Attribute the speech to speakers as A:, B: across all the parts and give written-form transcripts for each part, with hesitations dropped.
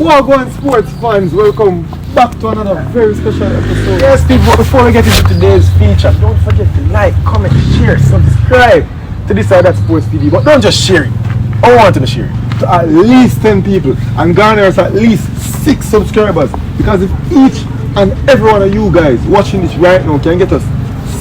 A: Wagwan sports fans, welcome back to another very special episode. Yes, people, before we get into today's feature, don't forget to like, comment, share, subscribe to this side of Sports TV. But don't just share it. I want to share it to at least 10 people and garner us at least 6 subscribers. Because if each and every one of you guys watching this right now can get us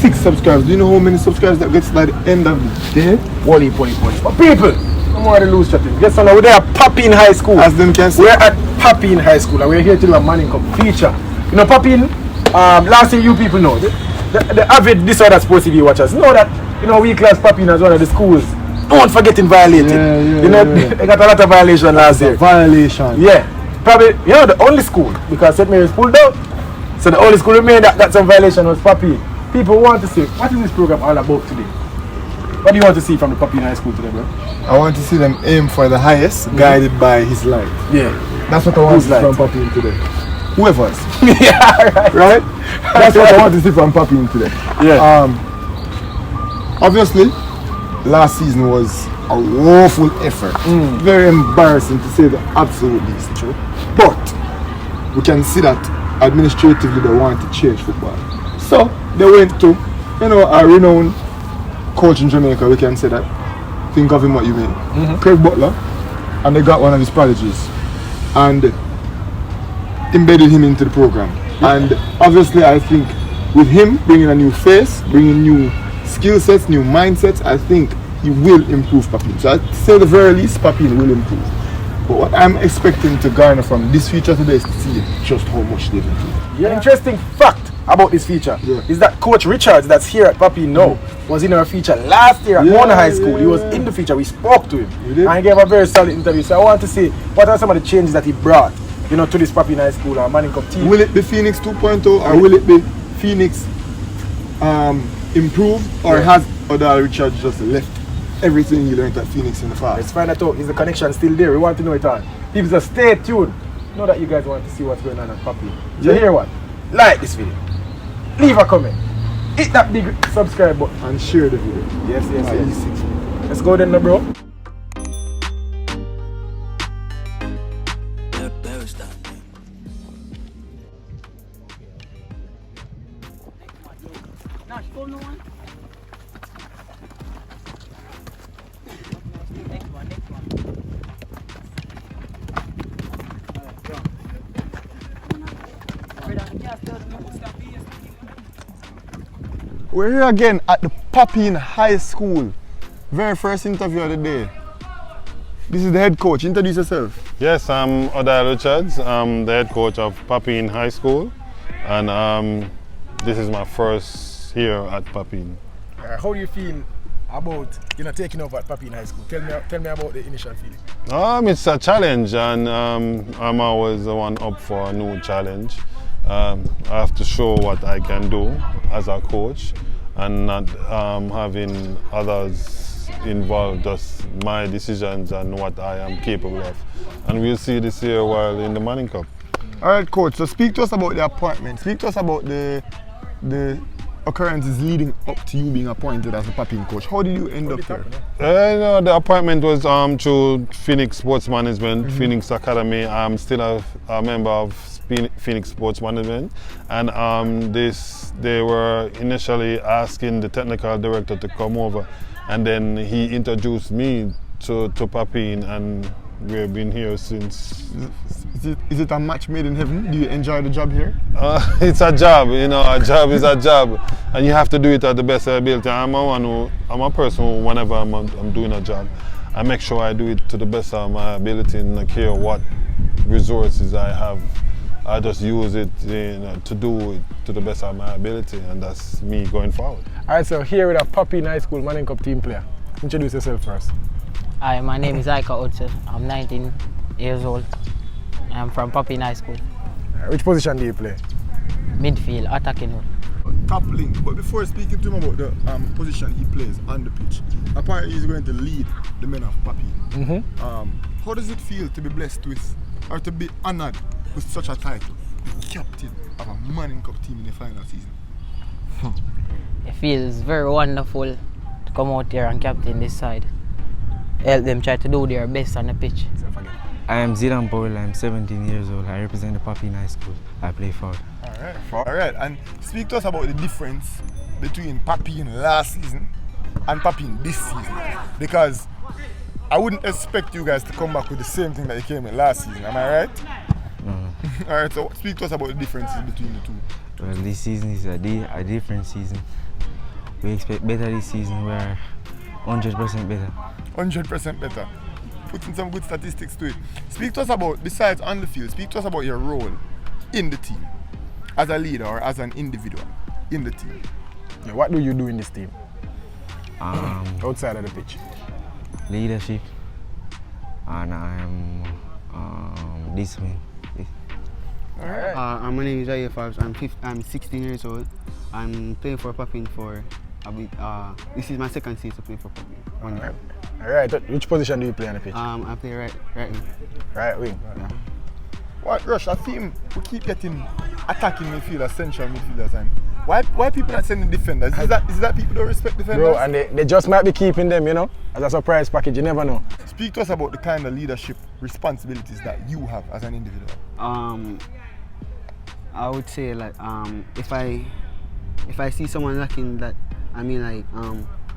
A: 6 subscribers, do you know how many subscribers that gets by the end of the day? Wally. But people, no more of the loose chatting. Guess what? We're there at Papine High School. As them can see. We're at Papine High School and we're here to do a Manning Cup feature. You know, Papine, last thing you people know, the avid this other Sports TV watchers know that, you know, we class Papine as one of the schools. Don't forget in violated. You know, they got a lot of violation last year. Violation. Yeah. Probably, you know, the only school, because St. Mary's pulled out. So the only school remained that got some violation was Papine. People want to see, what is this program all about today? What do you want to see from the Papine High School today, bro? I want to see them aim for the highest, guided by his light. Yeah. That's what I want to see from Papine today. Whoever's. Yeah, right? That's what I want to see from Papine today. Yeah. Obviously, last season was a woeful effort. Very embarrassing to say the absolute least. True. But we can see that administratively they want to change football. So they went to, you know, a renowned coach in Jamaica, we can say that. Think of him what you mean. Craig Butler, and they got one of his prodigies and embedded him into the program. And obviously I think with him bringing a new face, bringing new skill sets, new mindsets, I think he will improve Papine. So I'd say the very least Papine will improve. But what I'm expecting to garner from this feature today is to see just how much they've improved. Yeah. Interesting fact about this feature is that Coach Richards, that's here at Papine now, was in our feature last year at Mona High School. He was in the feature. We spoke to him and he gave a very solid interview. So I want to see what are some of the changes that he brought, you know, to this Papine High School or Manning Cup team. Will it be Phoenix 2.0 or will it be Phoenix improved, or has Odell Richards just left everything he learned at Phoenix in the past? Let's find that out. Is the connection still there? We want to know it all. People, just stay tuned. Know that you guys want to see what's going on at Papine. You hear what? Like this video. Leave a comment. Hit that big subscribe button and share the video. Yes. Let's go then, bro. We're here again at the Papine High School. Very first interview of the day. This is the head coach. Introduce yourself.
B: Yes, I'm Odell Richards. I'm the head coach of Papine High School, and this is my first here at Papine.
A: How do you feel about, you know, taking over at Papine High School? Tell me about the initial feeling.
B: It's a challenge, and I'm always the one up for a new challenge. I have to show what I can do as a coach and not having others involved, just my decisions and what I am capable of. And we'll see this year while in the Manning Cup.
A: Alright, coach, so speak to us about the appointment. Speak to us about the occurrences leading up to you being appointed as a Papine coach. How did you end up here?
B: The appointment was through Phoenix Sports Management, Phoenix Academy. I'm still a member of Phoenix Sports Management, and they were initially asking the technical director to come over, and then he introduced me to Papine, and we've been here since. Is it a match made in heaven? Do you enjoy the job here? It's a job, you know. A job is a job, and you have to do it at the best ability. I'm a person who, whenever I'm doing a job, I make sure I do it to the best of my ability, and I care what resources I have. I just use it, you know, to do it to the best of my ability, and that's me going forward. All right, so here with a Papine High School Manning Cup team player. Introduce yourself first.
C: Hi, my name is Aika Otse. I'm 19 years old. I'm from Papine High School.
A: Which position do you play?
C: Midfield, attacking role.
A: Top link, but before speaking to him about the position he plays on the pitch, apparently he's going to lead the men of Papine. How does it feel to be blessed with, or to be honored with such a title, the captain of a Manning Cup team in the final season?
C: It feels very wonderful to come out here and captain this side. Help them try to do their best on the pitch.
D: I am Zidan Paul, I'm 17 years old. I represent the Papine High School. I play for.
A: Alright, and speak to us about the difference between Papine last season and Papine this season. Because I wouldn't expect you guys to come back with the same thing that you came with last season, am I right?
D: No.
A: Alright, so speak to us about the differences between the two.
D: Well, this season is a different season. We expect better this season. We are 100% better.
A: 100% better. Putting some good statistics to it. Speak to us about, besides on the field, speak to us about your role in the team as a leader or as an individual in the team.
E: Yeah, what do you do in this team? Outside of the pitch?
D: Leadership, and I'm discipline.
A: Alright.
F: My name is Jaya Fabs. I'm 16 years old. I'm playing for Papine for a bit. This is my second season to play for Papine.
E: Alright, which position do you play on the pitch?
F: I play right wing.
E: Right wing.
F: Yeah.
A: What, Rush, I think we keep getting attacking midfielders, central midfielders, and why people not sending defenders? Is that people don't respect defenders?
E: Bro, and they just might be keeping them, you know, as a surprise package, you never know.
A: Speak to us about the kind of leadership responsibilities that you have as an individual.
F: I would say like if I see someone lacking that, I mean like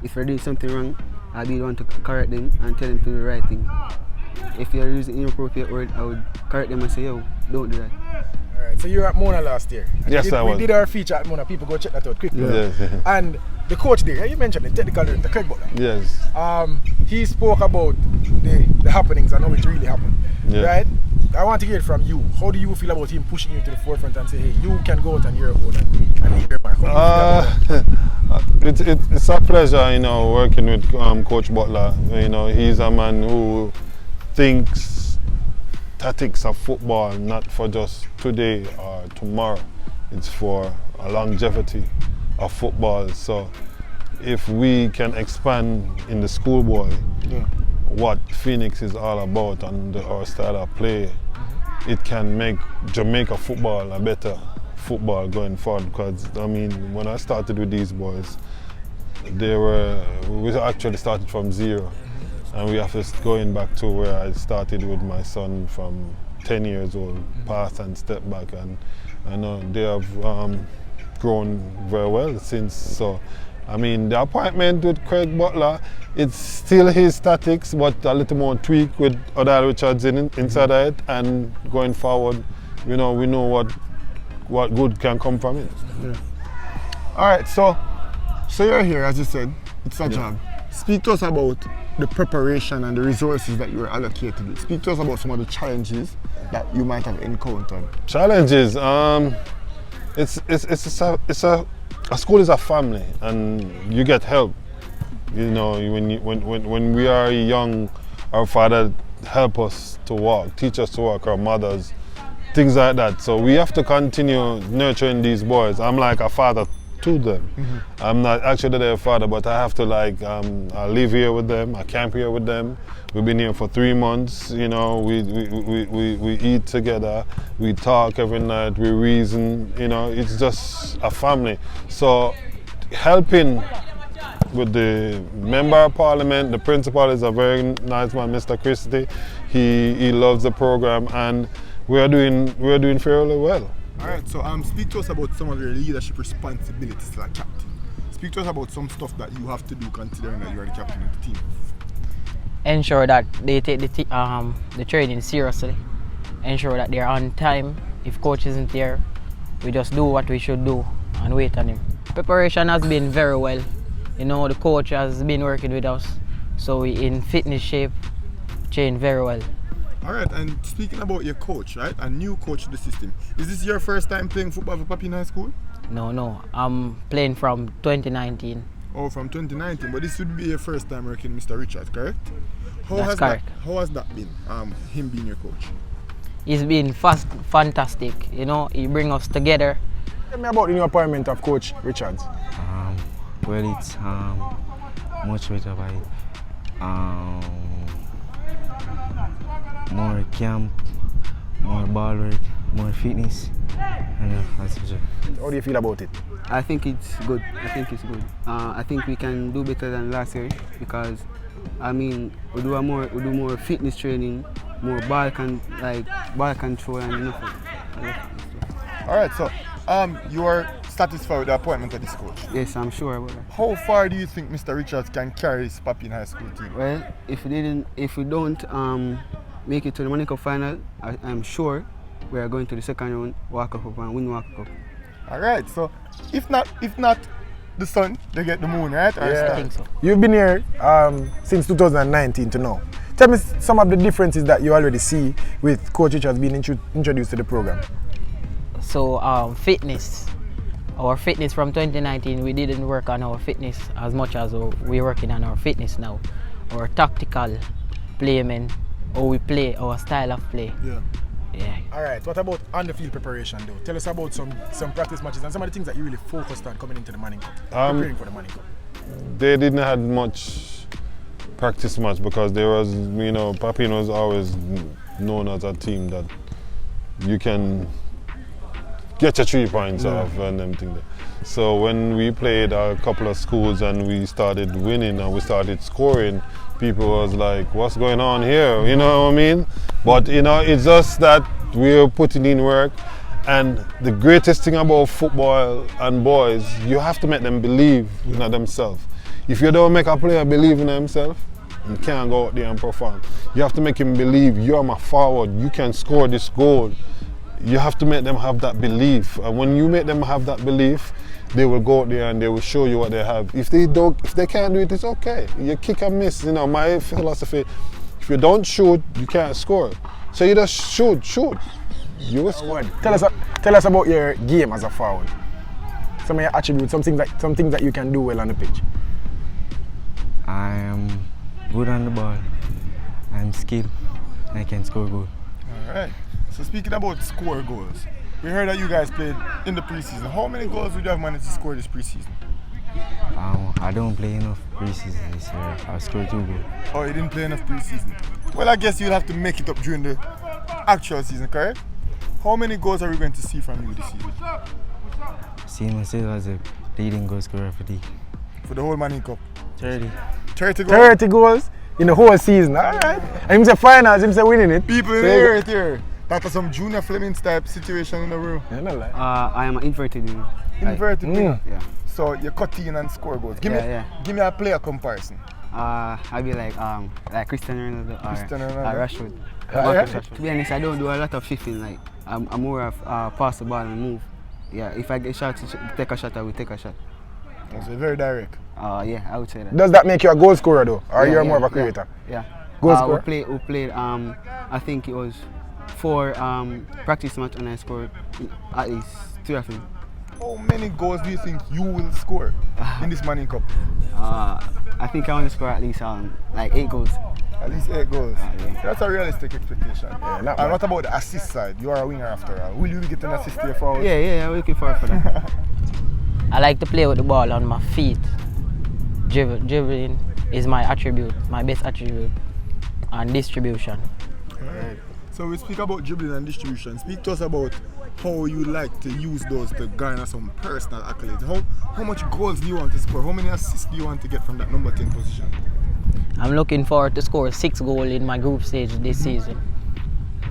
F: if they're doing something wrong, I'll be the one to correct them and tell them to do the right thing. If you're using inappropriate word, I would correct them and say, yo, don't do that.
E: Alright, so you were at Mona last year.
B: Yes, I was.
E: We did our feature at Mona, people go check that out quickly.
B: Yes.
E: And the coach there, you mentioned the technical director, Craig Butler.
B: Yes.
E: He spoke about the happenings and how it really happened.
B: Yeah.
E: Right? I want to hear it from you. How do you feel about him pushing you to the forefront and say, hey, you can go out on your own and lead your mark?
B: It's a pleasure, you know, working with Coach Butler. You know, he's a man who thinks tactics of football not for just today or tomorrow. It's for a longevity of football. So if we can expand in the schoolboy what Phoenix is all about and our style of play, it can make Jamaica football a better football going forward. Because I mean, when I started with these boys, we actually started from zero, and we have to going back to where I started with my son from 10 years old, pass and step back, and I know they have grown very well since. So I mean, the appointment with Craig Butler, it's still his tactics, but a little more tweak with Odell Richards inside of it, and going forward, you know, we know what good can come from it.
A: Yeah. All right, so you're here, as you said, it's a job. Speak to us about the preparation and the resources that you were allocated with. Speak to us about some of the challenges that you might have encountered.
B: Challenges, a school is a family, and you get help. You know, when we are young, our father help us to walk, teach us to walk, our mothers, things like that. So we have to continue nurturing these boys. I'm like a father to them. I'm not actually their father, but I have to I live here with them, I camp here with them. We've been here for 3 months, you know, we eat together, we talk every night, we reason, you know, it's just a family. So helping with the member of parliament, the principal is a very nice man, Mr. Christie. He loves the program, and we're doing fairly well.
A: All right, so speak to us about some of your leadership responsibilities as a captain. Speak to us about some stuff that you have to do considering that you are the captain of the team.
C: Ensure that they take the training seriously. Ensure that they're on time. If coach isn't there, we just do what we should do and wait on him. Preparation has been very well. You know, the coach has been working with us, so we in fitness shape, train very well.
A: All right, and speaking about your coach, right? A new coach to the system. Is this your first time playing football for Papine High School?
C: No. I'm playing from 2019.
A: Oh, from 2019, but this would be your first time working with Mr. Richards, correct?
C: That's correct.
A: How has that been, him being your coach?
C: He's been fantastic. You know, he brings us together.
E: Tell me about the new appointment of Coach Richards.
D: Well, it's much better by more camp, more ball work, more fitness, and that's it.
E: How do you feel about it?
F: I think it's good. I think we can do better than last year because, I mean, we do more fitness training, more ball control and enough.
E: All right, so you are satisfied with the appointment of this coach.
F: Yes, I'm sure about that.
E: How far do you think Mr. Richards can carry his Papine High School team?
F: Well, if we don't make it to the Money Cup final, I'm sure we are going to the second round, Walker Cup and win Walker Cup.
E: All right, so if not the sun, they get the moon, right? Or
C: I
E: star?
C: think so.
A: You've been here since 2019 to now. Tell me some of the differences that you already see with Coach Richards being introduced to the program.
C: So fitness. Our fitness from 2019, we didn't work on our fitness as much as we're working on our fitness now. Our tactical playment, how we play, our style of play.
E: Yeah.
C: Yeah.
E: All right, what about on the field preparation though? Tell us about some practice matches and some of the things that you really focused on coming into the Manning Cup, preparing for the Manning Cup.
B: They didn't have much practice much because there was, Papine was always known as a team that you can get your 3 points off and them things. So when we played a couple of schools and we started winning and we started scoring, people was like, what's going on here? You know what I mean? But it's just that we're putting in work. And the greatest thing about football and boys, you have to make them believe in themselves. If you don't make a player believe in himself, you can't go out there and perform. You have to make him believe you're my forward, you can score this goal. You have to make them have that belief. And when you make them have that belief, they will go out there and they will show you what they have. If they can't do it, it's okay. You kick and miss. My philosophy, if you don't shoot, you can't score. So you just shoot. You will score.
A: Tell us about your game as a forward. Some of your attributes, some things that you can do well on the pitch.
D: I am good on the ball. I'm skilled. And I can score goals.
E: All right. So speaking about score goals, we heard that you guys played in the preseason. How many goals would you have managed to score this preseason?
D: I don't play enough preseason this year. I scored 2 goals.
E: Oh, you didn't play enough preseason. Well, I guess you'll have to make it up during the actual season, correct? How many goals are we going to see from you this season?
D: See myself as a leading goal scorer
E: For the whole Manning Cup?
D: 30.
E: 30 goals?
A: 30 goals in the whole season. All right. And him say finals, him say winning it.
E: People in the here. That's some Junior Flemings type situation in the room.
A: Yeah, no lie.
F: I am an inverted winger.
E: Inverted winger?
F: Yeah.
E: So you cut in and score goals. Give me a player comparison.
F: I'll be like Cristiano Ronaldo or
E: Rashford.
F: Rashford. To be honest, I don't do a lot of shifting. Like I'm more of pass the ball and move. Yeah, if I get shot, take a shot, I will take a shot.
E: So very direct.
F: Yeah, I would say that.
A: Does that make you a goal scorer though? Or you're more of a creator?
F: Yeah.
A: Goal scorer?
F: We played I think it was 4 practice match and I scored at least 2 of them.
E: How many goals do you think you will score in this Manning Cup?
F: I think I want to score at least 8 goals.
E: At least 8 goals.
F: Yeah.
E: That's a realistic expectation.
A: Yeah,
E: and what about the assist side? You are a winger after all. Will you be getting an assist here forward?
F: Yeah, I'm looking forward for that.
C: I like to play with the ball on my feet. Dribbling is my attribute, my best attribute, and distribution.
E: Right. So we speak about dribbling and distribution. Speak to us about how you like to use those to garner some personal accolades. How much goals do you want to score? How many assists do you want to get from that number 10 position?
C: I'm looking forward to score 6 goals in my group stage this season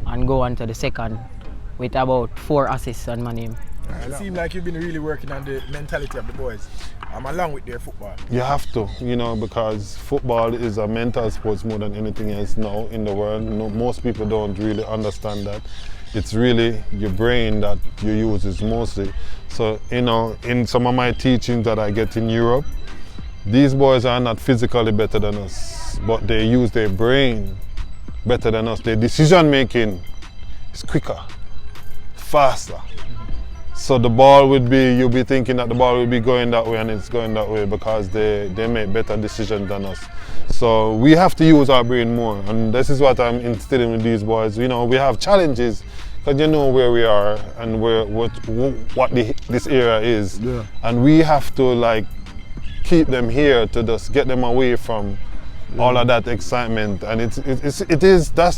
C: and go on to the second with about 4 assists on my name.
E: It seems like you've been really working on the mentality of the boys, along with their football.
B: You have to, because football is a mental sport more than anything else now in the world. Most people don't really understand that. It's really your brain that you use is mostly. So, in some of my teachings that I get in Europe, these boys are not physically better than us, but they use their brain better than us. Their decision making is quicker, faster. So the ball you'll be thinking that the ball will be going that way and it's going that way because they make better decisions than us. So we have to use our brain more, and this is what I'm instilling with these boys. We have challenges because you know where we are and what this area is. Yeah. And we have to keep them here to just get them away from all of that excitement. And that's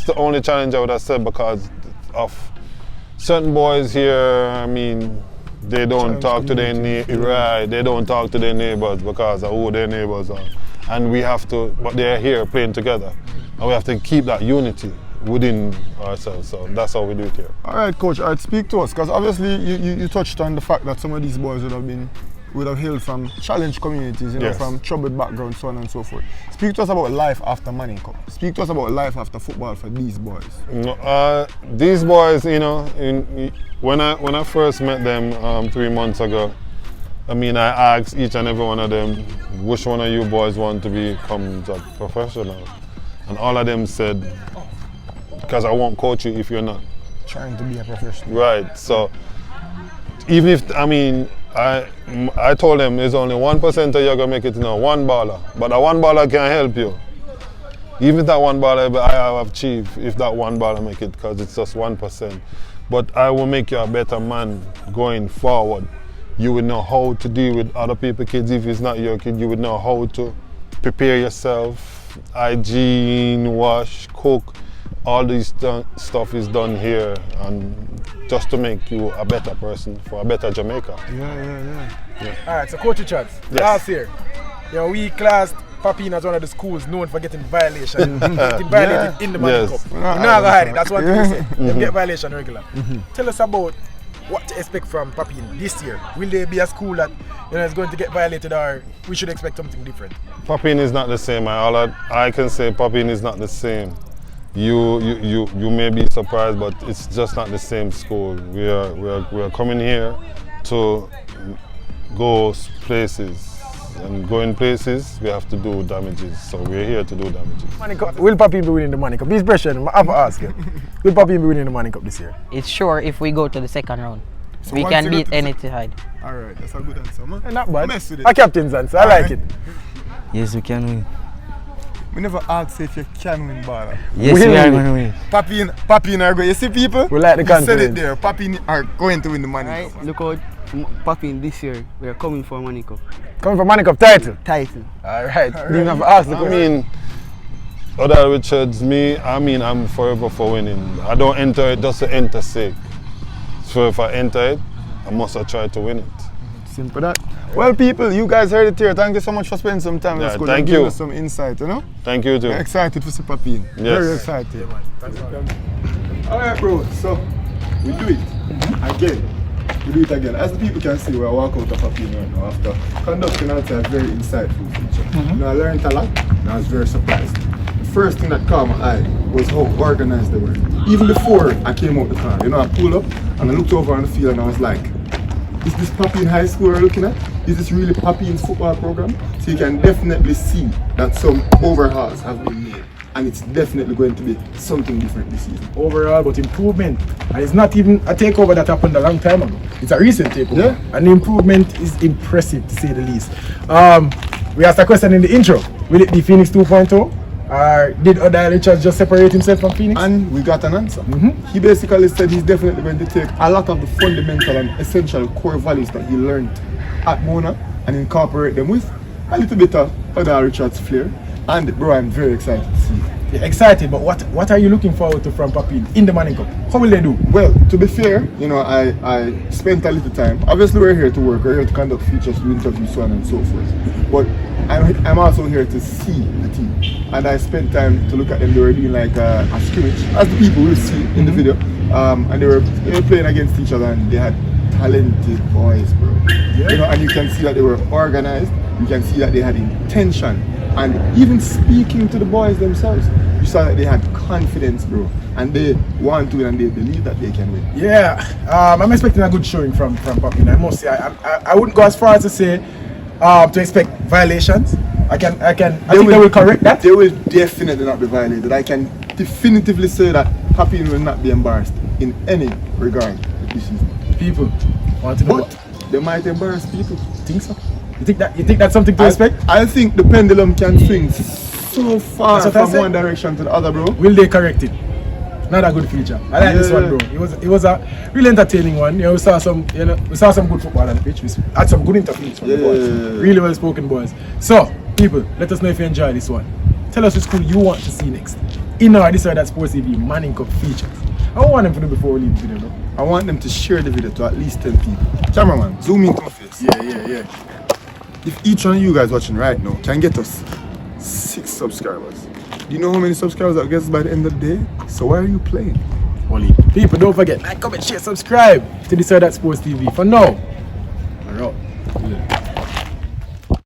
B: the only challenge I would have said because of certain boys here, they don't talk to their they don't talk to their neighbors because of who their neighbors are. And we have to, but they're here playing together. And we have to keep that unity within ourselves. So that's how we do it here.
E: All right, coach. All right, speak to us, because obviously you touched on the fact that some of these boys would have hailed from challenged communities, you know,
B: Yes.
E: from troubled backgrounds, so on and so forth. Speak to us about life after Manning Cup. Speak to us about life after football for these boys.
B: These boys, you know, when I first met them 3 months ago, I mean, I asked each and every one of them, which one of you boys want to become a professional? And all of them said, because I won't coach you if you're not.
E: Trying to be a professional.
B: Right, so even if, I mean, I told them there's only 1% of you are going to make it, you know, one baller. But that one baller can help you. Even if that one baller I have achieved, if that one baller make it, because it's just 1%. But I will make you a better man going forward. You would know how to deal with other people's kids. If it's not your kid, you would know how to prepare yourself, hygiene, wash, cook. All this stuff is done here, and just to make you a better person for a better Jamaica.
E: Yeah.
A: All right, so Coach Richards,
B: Yes.
A: last year, we classed Papine as one of the schools known for getting violation, getting violated in the Manning
B: Yes.
A: Cup. You're not gonna hide it. That's what we say. They get violation regular. Tell us about what to expect from Papine this year. Will there be a school that is going to get violated, or we should expect something different?
B: Papine is not the same. All I can say, Papine is not the same. You may be surprised, but it's just not the same school. We are coming here to go places, and going places we have to do damages. So we're here to do damages.
A: Manning Cup. Will Papine be winning the Manning Cup? He's pressuring. I have to ask you. Will Papine be winning the Manning Cup this year?
C: It's sure if we go to the second round.
E: So
C: We
E: once
C: can
E: you
C: beat
E: go to-
C: any side.
E: All right, that's a good answer, man.
A: Not bad.
E: Mess with it.
A: A captain's answer. I like it.
D: Yes, we can win.
E: We never asked if you can win, baller.
D: Yes,
A: Will
D: we are
A: we?
D: going to win.
E: Papine are going. You see, people?
A: We like the
E: You said
A: confidence.
E: it there. Papine are going to win the Manning
F: Right,
E: Cup.
F: look out, Papine this year, we are coming for Manning Cup
A: Coming for Manning Cup title.
F: title.
A: All right. Didn't have to ask the
B: I
A: question.
B: mean, other Richards, I'm forever for winning. I don't enter it just to enter sake. So if I enter it, I must have tried to win it.
E: Simple that. Well, people, you guys heard it here. Thank you so much for spending some time with
B: Yeah,
E: us. Good,
B: thank
E: and giving
B: you.
E: us some insight, you know?
B: Thank you too.
E: We're excited to see Papine.
B: Yes.
E: Very excited. All right, bro. So we do it again. We do it again. As the people can see, we're walking out of Papine right now after conducting a very insightful feature. You know, I learned a lot, and I was very surprised. The first thing that caught my eye was how organized they were. Even before I came out the car, you know, I pulled up and I looked over on the field and I was like, is this Papine High School we're looking at? Is this really Papine's football program? So you can definitely see that some overhauls have been made. And it's definitely going to be something different this season.
A: Overall, but improvement. And it's not even a takeover that happened a long time ago. It's a recent takeover.
E: Yeah.
A: And the improvement is impressive, to say the least. We asked a question in the intro. Will it be Phoenix 2.0? Or did Odile Richards just separate himself from Phoenix?
E: And we got an answer. He basically said he's definitely going to take a lot of the fundamental and essential core values that he learned at Mona and incorporate them with a little bit of Odile Richards' flair. And bro, I'm very excited to see.
A: Yeah, excited, but what are you looking forward to from Papine in the Manning Cup? How will they do?
E: Well, to be fair, you know, I spent a little time. Obviously, we're here to work. We're here to conduct features, do interviews, so on and so forth. But I'm also here to see the team. And I spent time to look at them. They were doing like a scrimmage, as the people will see in the video. And they were playing against each other, and they had talented boys, bro.
A: Yeah.
E: You know, and you can see that they were organized. You can see that they had intention. And even speaking to the boys themselves, you saw that they had confidence, bro. And they want to win and they believe that they can win.
A: Yeah, I'm expecting a good showing from Papine. I must say, I wouldn't go as far as to say to expect violations. I think they will correct that.
E: They will definitely not be violated. I can definitively say that Papine will not be embarrassed in any regard this season.
A: People want to know.
E: But they might embarrass people.
A: Think so? You think that's something to expect?
E: I think the pendulum can swing so far
A: That's what I
E: from
A: said.
E: one direction to the other, bro.
A: Will they correct it? Not a good feature. I like this one, bro. It was a really entertaining one. You know, we saw some good football on the pitch. We had some good interviews from the boys.
E: Yeah.
A: Really well spoken boys. So, people, let us know if you enjoy this one. Tell us which school you want to see next in our This or That Sports TV Manning Cup features. I want them to do before we leave the video, bro.
E: I want them to share the video to at least 10 people. Cameraman, zoom into my face.
A: Yeah.
E: If each one of you guys watching right now can get us 6 subscribers, Do you know how many subscribers that gets by the end of the day? So why are you playing?
A: Only people, don't forget, like, comment, share, subscribe to this or that Sports TV. For now, we're out.